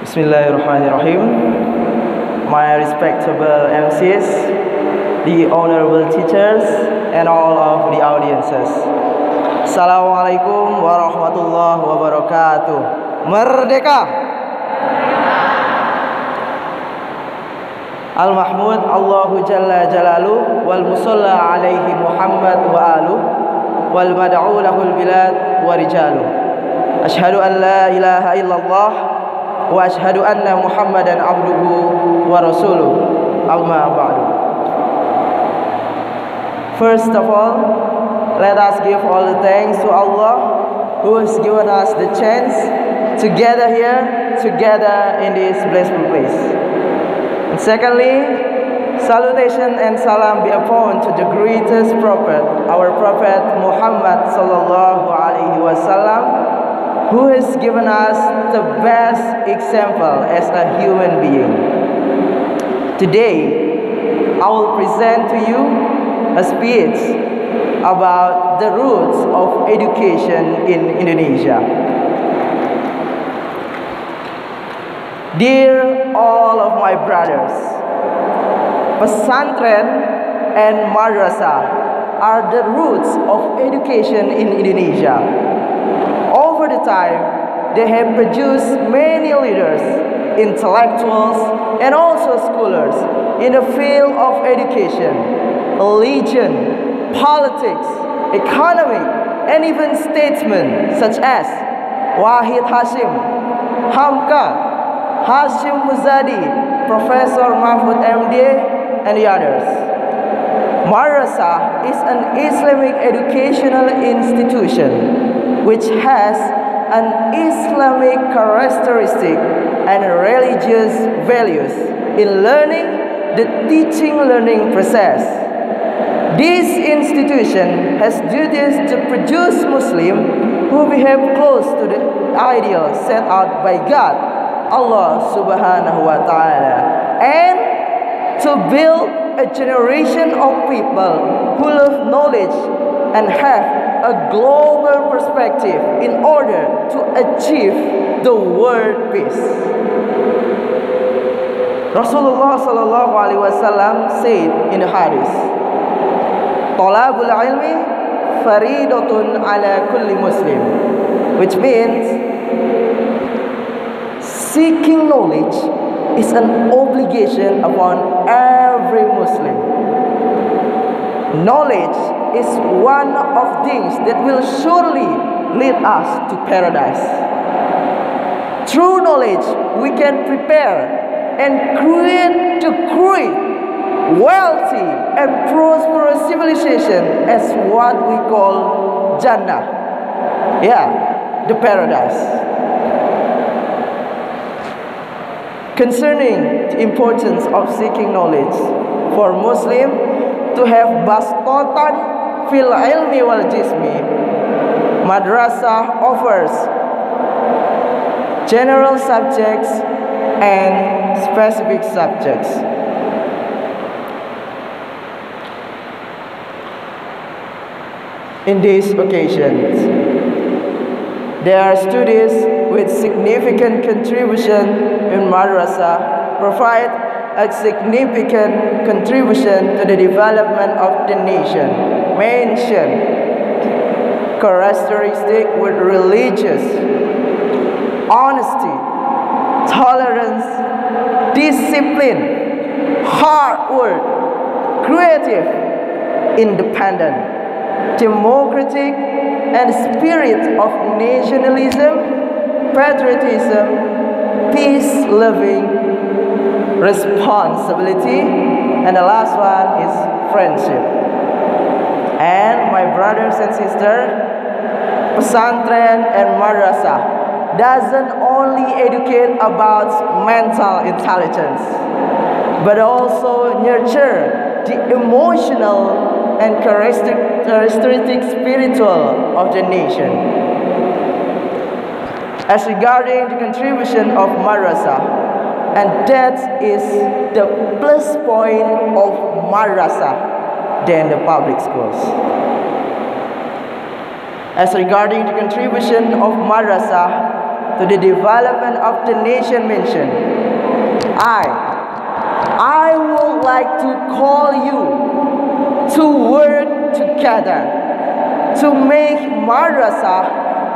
Bismillahirrahmanirrahim. My respectable MCs, the honorable teachers, and all of the audiences. Assalamualaikum warahmatullahi wabarakatuh. Merdeka! Al-Mahmud Allahu Jalla Jalaluh wal musalla alaihi Muhammad wa aluh wal mad'u lahul bilad wa rijaluh. Ashhadu an la ilaha illallah wa ashhadu anna Muhammadan abduhu wa rasuluh. Amma ba'du. First of all, let us give all the thanks to Allah who has given us the chance to gather here together in this blissful place. And secondly, salutation and salam be upon to the greatest prophet, our prophet Muhammad sallallahu alaihi wasallam, who has given us the best example as a human being. Today, I will present to you a speech about the roots of education in Indonesia. Dear all of my brothers, pesantren and madrasah are the roots of education in Indonesia. Over the time, they have produced many leaders, intellectuals, and also scholars in the field of education, religion, politics, economy, and even statesmen such as Wahid Hashim, Hamka, Hashim Muzadi, Professor Mahfud MD, and the others. Madrasah is an Islamic educational institution which has an Islamic characteristic and religious values in learning the teaching-learning process. This institution has duties to produce Muslims who behave close to the ideal set out by God, Allah subhanahu wa ta'ala, and to build a generation of people who love knowledge and have a global perspective in order to achieve the world peace. Rasulullah sallallahu alaihi wasallam said in the hadith, "Talabul ilmi faridatun ala kulli muslim," which means seeking knowledge is an obligation upon every Muslim. Knowledge is one of things that will surely lead us to paradise. Through knowledge, we can prepare and create wealthy and prosperous civilization as what we call Jannah. Yeah, the paradise. Concerning the importance of seeking knowledge, for Muslim to have bastatan fil ilmi wal jismi, madrasah offers general subjects and specific subjects. In these occasions, there are studies with significant contribution in madrasah provide a significant contribution to the development of the nation. Mention characteristic with religious honesty, tolerance, discipline, hard work, creative, independent, democratic, and spirit of nationalism, patriotism, peace-loving, responsibility, and the last one is friendship. And my brothers and sisters, pesantren and madrasah doesn't only educate about mental intelligence, but also nurture the emotional and characteristic spiritual of the nation. As regarding the contribution of madrasah, and that is the plus point of madrasah than the public schools. As regarding the contribution of madrasah, to the development of the nation mentioned. I would like to call you to work together to make madrasah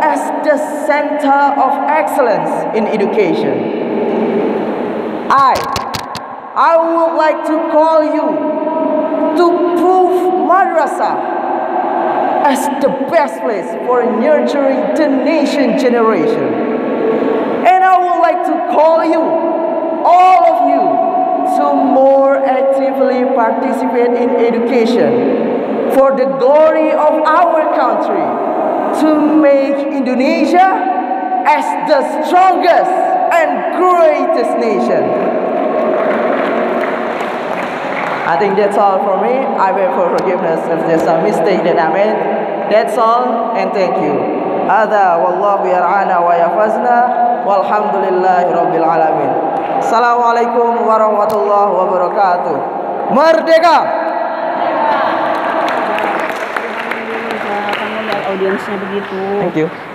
as the center of excellence in education. I would like to call you to prove madrasah as the best place for nurturing the nation generation. And I would like to call you, all of you, to more actively participate in education for the glory of our country, to make Indonesia as the strongest and greatest nation. I think that's all for me. I beg for forgiveness if there's some mistake that I made. That's all, and thank you. Hadza wallahu yar'ana wa yafazna walhamdulillahi rabbil alamin. Assalamualaikum warahmatullahi wabarakatuh. Merdeka! Audiensnya begitu. Thank you.